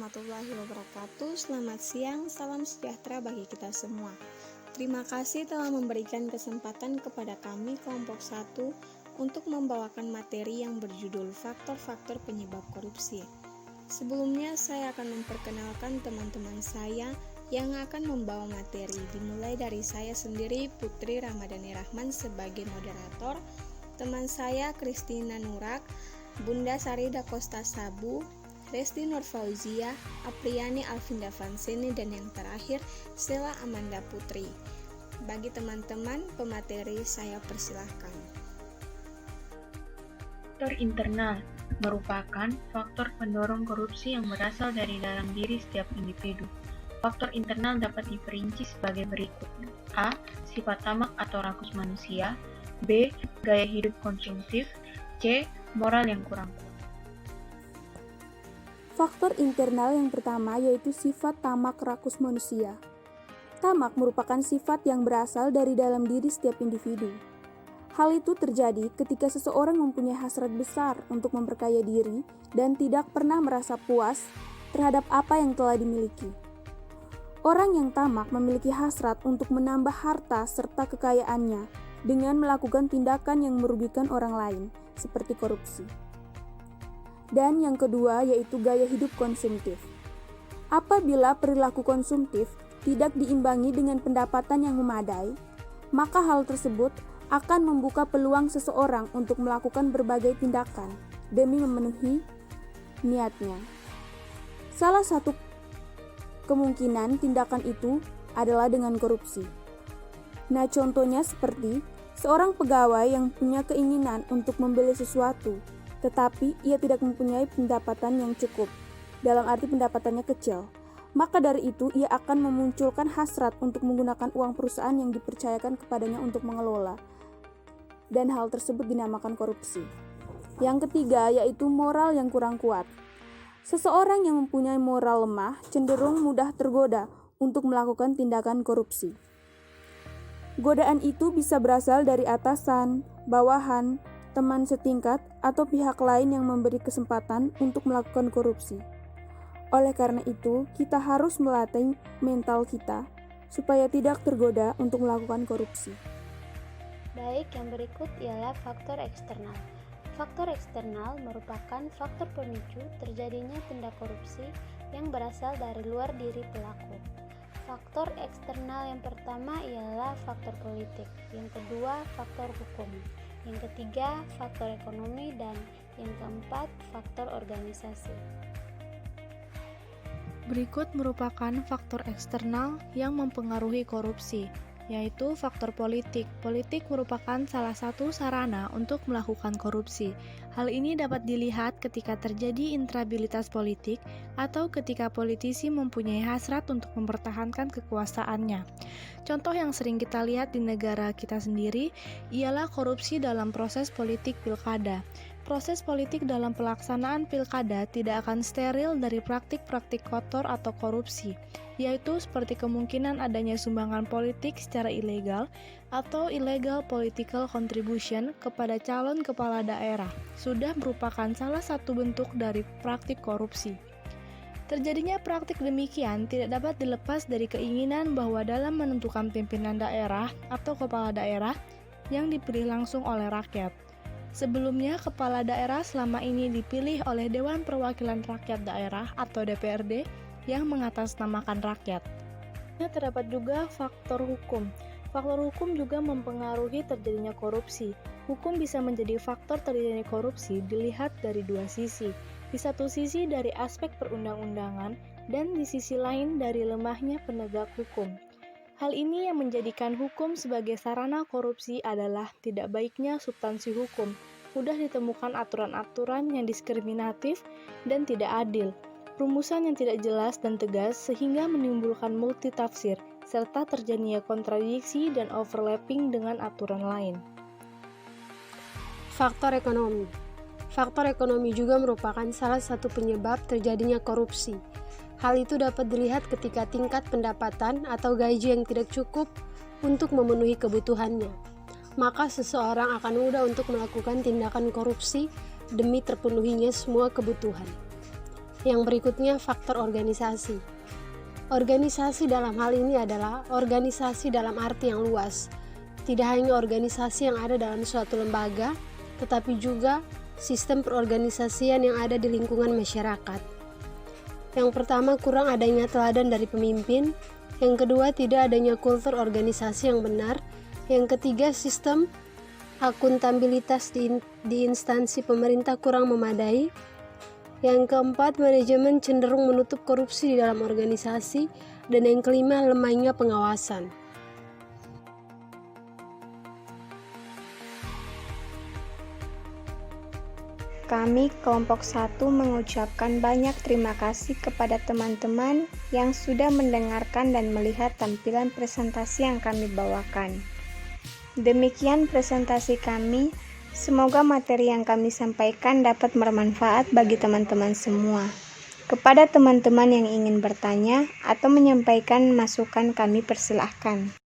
warahmatullahi wabarakatuh. Selamat siang, salam sejahtera bagi kita semua. Terima kasih telah memberikan kesempatan kepada kami kelompok 1 untuk membawakan materi yang berjudul faktor-faktor penyebab korupsi. Sebelumnya saya akan memperkenalkan teman-teman saya yang akan membawa materi, dimulai dari saya sendiri, Putri Ramadhani Rahman sebagai moderator, teman saya Kristina Nurak, Bunda Sarida Costa Sabu, Resti Nurfauzia, Apriani Alvinda Vanseni, dan yang terakhir Stella Amanda Putri. Bagi teman-teman pemateri, saya persilahkan. Faktor internal merupakan faktor pendorong korupsi yang berasal dari dalam diri setiap individu. Faktor internal dapat diperinci sebagai berikut. A. Sifat tamak atau rakus manusia. B. Gaya hidup konsumtif. C. Moral yang kurang kuat. Faktor internal yang pertama yaitu sifat tamak rakus manusia. Tamak merupakan sifat yang berasal dari dalam diri setiap individu. Hal itu terjadi ketika seseorang mempunyai hasrat besar untuk memperkaya diri dan tidak pernah merasa puas terhadap apa yang telah dimiliki. Orang yang tamak memiliki hasrat untuk menambah harta serta kekayaannya dengan melakukan tindakan yang merugikan orang lain, seperti korupsi. Dan yang kedua yaitu gaya hidup konsumtif. Apabila perilaku konsumtif tidak diimbangi dengan pendapatan yang memadai, maka hal tersebut akan membuka peluang seseorang untuk melakukan berbagai tindakan demi memenuhi niatnya. Salah satu kemungkinan tindakan itu adalah dengan korupsi. Nah, contohnya seperti seorang pegawai yang punya keinginan untuk membeli sesuatu, tetapi ia tidak mempunyai pendapatan yang cukup, dalam arti pendapatannya kecil. Maka dari itu ia akan memunculkan hasrat untuk menggunakan uang perusahaan yang dipercayakan kepadanya untuk mengelola. Dan hal tersebut dinamakan korupsi. Yang ketiga yaitu moral yang kurang kuat. Seseorang yang mempunyai moral lemah cenderung mudah tergoda untuk melakukan tindakan korupsi. Godaan itu bisa berasal dari atasan, bawahan, teman setingkat, atau pihak lain yang memberi kesempatan untuk melakukan korupsi. Oleh karena itu, kita harus melatih mental kita supaya tidak tergoda untuk melakukan korupsi. Baik, yang berikut ialah faktor eksternal. Faktor eksternal merupakan faktor pemicu terjadinya tindak korupsi yang berasal dari luar diri pelaku. Faktor eksternal yang pertama ialah faktor politik, yang kedua faktor hukum, yang ketiga faktor ekonomi, dan yang keempat faktor organisasi. Berikut merupakan faktor eksternal yang mempengaruhi korupsi, yaitu faktor politik. Politik merupakan salah satu sarana untuk melakukan korupsi. Hal ini dapat dilihat ketika terjadi instabilitas politik atau ketika politisi mempunyai hasrat untuk mempertahankan kekuasaannya. Contoh yang sering kita lihat di negara kita sendiri ialah korupsi dalam proses politik pilkada. Proses politik dalam pelaksanaan pilkada tidak akan steril dari praktik-praktik kotor atau korupsi, yaitu seperti kemungkinan adanya sumbangan politik secara ilegal atau illegal political contribution kepada calon kepala daerah, sudah merupakan salah satu bentuk dari praktik korupsi. Terjadinya praktik demikian tidak dapat dilepas dari keinginan bahwa dalam menentukan pimpinan daerah atau kepala daerah yang dipilih langsung oleh rakyat. Sebelumnya, kepala daerah selama ini dipilih oleh Dewan Perwakilan Rakyat Daerah atau DPRD yang mengatasnamakan rakyat. Terdapat juga faktor hukum. Faktor hukum juga mempengaruhi terjadinya korupsi. Hukum bisa menjadi faktor terjadinya korupsi dilihat dari dua sisi. Di satu sisi dari aspek perundang-undangan dan di sisi lain dari lemahnya penegak hukum. Hal ini yang menjadikan hukum sebagai sarana korupsi adalah tidak baiknya substansi hukum, mudah ditemukan aturan-aturan yang diskriminatif dan tidak adil, rumusan yang tidak jelas dan tegas sehingga menimbulkan multitafsir, serta terjadinya kontradiksi dan overlapping dengan aturan lain. Faktor ekonomi. Faktor ekonomi juga merupakan salah satu penyebab terjadinya korupsi. Hal itu dapat dilihat ketika tingkat pendapatan atau gaji yang tidak cukup untuk memenuhi kebutuhannya. Maka seseorang akan mudah untuk melakukan tindakan korupsi demi terpenuhinya semua kebutuhan. Yang berikutnya faktor organisasi. Organisasi dalam hal ini adalah organisasi dalam arti yang luas. Tidak hanya organisasi yang ada dalam suatu lembaga, tetapi juga sistem perorganisasian yang ada di lingkungan masyarakat. Yang pertama, kurang adanya teladan dari pemimpin. Yang kedua, tidak adanya kultur organisasi yang benar. Yang ketiga, sistem akuntabilitas di instansi pemerintah kurang memadai. Yang keempat, manajemen cenderung menutup korupsi di dalam organisasi. Dan yang kelima, lemahnya pengawasan. Kami kelompok 1 mengucapkan banyak terima kasih kepada teman-teman yang sudah mendengarkan dan melihat tampilan presentasi yang kami bawakan. Demikian presentasi kami. Semoga materi yang kami sampaikan dapat bermanfaat bagi teman-teman semua. Kepada teman-teman yang ingin bertanya atau menyampaikan masukan, kami persilahkan.